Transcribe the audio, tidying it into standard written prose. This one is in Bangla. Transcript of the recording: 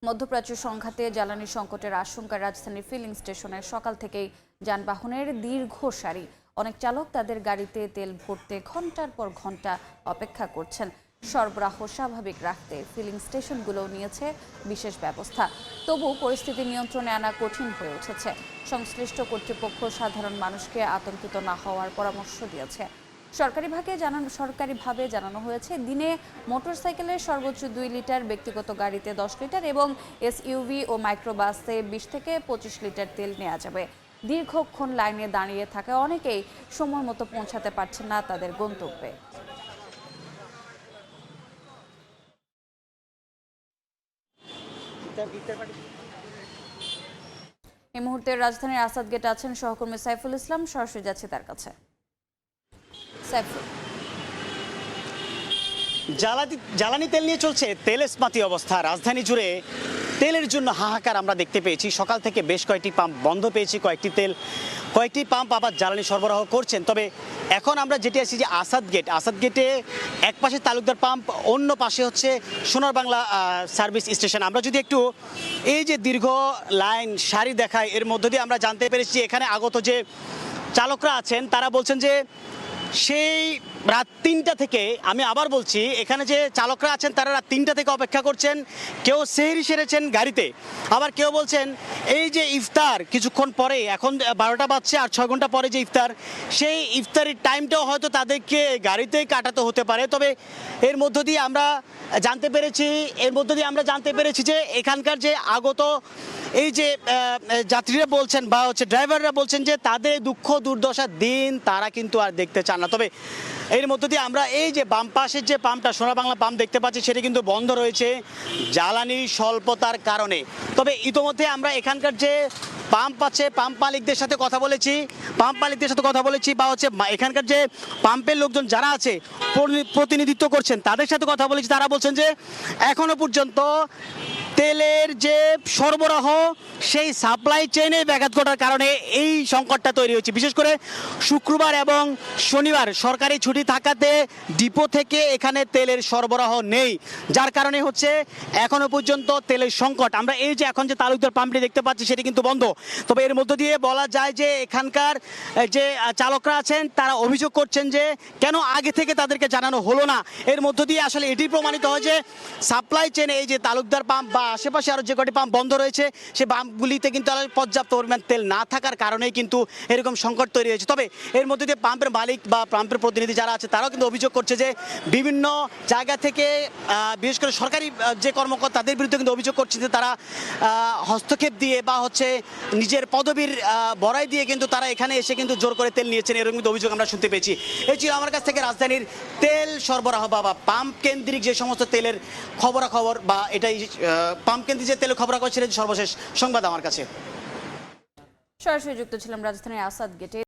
মধ্যপ্রাচ্য সংঘাতে জ্বালানি সংকটের আশঙ্কায় রাজধানীর ফিলিং স্টেশনে সকাল থেকেই যানবাহনের দীর্ঘ সারি। অনেক চালক তাদের গাড়িতে তেল ভরতে ঘন্টার পর ঘন্টা অপেক্ষা করছেন। সরবরাহ স্বাভাবিক রাখতে ফিলিং স্টেশনগুলো নিয়েছে বিশেষ ব্যবস্থা। তবু পরিস্থিতি নিয়ন্ত্রণে আনা কঠিন হয়ে উঠেছে। সংশ্লিষ্ট কর্তৃপক্ষ সাধারণ মানুষকে আতঙ্কিত না হওয়ার পরামর্শ দিয়েছে। সরকারিভাবে জানানো হয়েছে, দিনে মোটরসাইকেলের সর্বোচ্চ 2 লিটার, ব্যক্তিগত গাড়িতে 10 লিটার এবং এসইউভি ও মাইক্রোবাসে 20 থেকে 25 লিটার তেল নেওয়া যাবে। দীর্ঘক্ষণ লাইনে দাঁড়িয়ে থাকা অনেকেই সময় মতো পৌঁছাতে পারছেন না তাদের গন্তব্যে। এই মুহূর্তে রাজধানীর আসাদ গেটে আছেন সহকর্মী সাইফুল ইসলাম, সরাসরি যাচ্ছে তার কাছে। সাইফুল, জ্বালানি তেল নিয়ে চলছে তেলেস্মাতি অবস্থা। রাজধানী জুড়ে তেলের জন্য হাহাকার আমরা দেখতে পেয়েছি। সকাল থেকে বেশ কয়েকটি পাম্প বন্ধ পেয়েছি, কয়েকটি পাম্প আবার জ্বালানি সরবরাহ করছেন। তবে এখন আমরা যেটি আছি যে আসাদ গেটে এক পাশে তালুকদার পাম্প, অন্য পাশে হচ্ছে সোনার বাংলা সার্ভিস স্টেশন। আমরা যদি একটু এই যে দীর্ঘ লাইন সারি দেখাই, এর মধ্য দিয়ে আমরা জানতে পেরেছি এখানে আগত যে চালকরা আছেন তারা বলছেন যে সেই রাত 3টা থেকে, আমি আবার বলছি, এখানে যে চালকরা আছেন তারা রাত 3টা থেকে অপেক্ষা করছেন। কেউ সেহরি সেরেছেন গাড়িতে, আবার কেউ বলছেন এই যে ইফতার কিছুক্ষণ পরে, এখন 12টা বাজছে আর 6 ঘন্টা পরে যে ইফতার, সেই ইফতারের টাইমটাও হয়তো তাদেরকে গাড়িতেই কাটাতে হতে পারে। তবে এর মধ্য দিয়ে আমরা জানতে পেরেছি যে এখানকার যে আগত এই যে যাত্রীরা বলছেন বা হচ্ছে ড্রাইভাররা বলছেন যে তাদের দুঃখ দুর্দশার দিন তারা কিন্তু আর দেখতে চান না। তবে এর মধ্য দিয়ে আমরা এই যে বাম পাশের যে পাম্পটা, সোনা বাংলা পাম্প দেখতে পাচ্ছি, সেটা কিন্তু বন্ধ রয়েছে জ্বালানির স্বল্পতার কারণে। তবে ইতোমধ্যে আমরা এখানকার যে পাম্প আছে, পাম্প মালিকদের সাথে কথা বলেছি বা হচ্ছে এখানকার যে পাম্পের লোকজন যারা আছে প্রতিনিধিত্ব করছেন তাদের সাথে কথা বলেছি। তারা বলছেন যে এখনো পর্যন্ত তেলের যে সরবরাহ, সেই সাপ্লাই চেইনে ব্যাঘাত ঘটার কারণে এই সংকটটা তৈরি হয়েছে। বিশেষ করে শুক্রবার এবং শনিবার সরকারি ছুটি থাকাতে ডিপো থেকে এখানে তেলের সরবরাহ নেই, যার কারণে হচ্ছে এখনো পর্যন্ত তেলের সংকট। আমরা এই যে এখন যে তালুকদার পাম্পটি দেখতে পাচ্ছি সেটি কিন্তু বন্ধ। তবে এর মধ্য দিয়ে বলা যায় যে এখানকার যে চালকরা আছেন তারা অভিযোগ করছেন যে কেন আগে থেকে তাদেরকে জানানো হলো না। এর মধ্য দিয়ে আসলে এটি প্রমাণিত হয় যে সাপ্লাই চেইনে এই যে তালুকদার পাম্প বা আশেপাশে আরও যে কটি পাম্প বন্ধ রয়েছে, সেই পাম্পগুলিতে কিন্তু পর্যাপ্ত পরিমাণ তেল না থাকার কারণেই কিন্তু এরকম সংকট তৈরি হয়েছে। তবে এর মধ্যে দিয়ে পাম্পের মালিক বা পাম্পের প্রতিনিধি যারা আছে তারাও কিন্তু অভিযোগ করছে যে বিভিন্ন জায়গা থেকে, বিশেষ করে সরকারি যে কর্মকর্তা, তাদের বিরুদ্ধে কিন্তু অভিযোগ করছে যে তারা হস্তক্ষেপ দিয়ে বা হচ্ছে নিজের পদবীর বড়াই দিয়ে কিন্তু তারা এখানে এসে কিন্তু জোর করে তেল নিয়েছেন, এরকম কিন্তু অভিযোগ আমরা শুনতে পেয়েছি। এই ছিল আমার কাছ থেকে রাজধানীর তেল সরবরাহ বা পাম্প কেন্দ্রিক যে সমস্ত তেলের খবরাখবর, বা এটাই পাম্প কেন্দ্রিক যে তেলের খবরাখবর ছিল সর্বশেষ সংবাদ আমার কাছে। সরাসরি যুক্ত ছিলাম রাজধানীর আসাদ গেটে।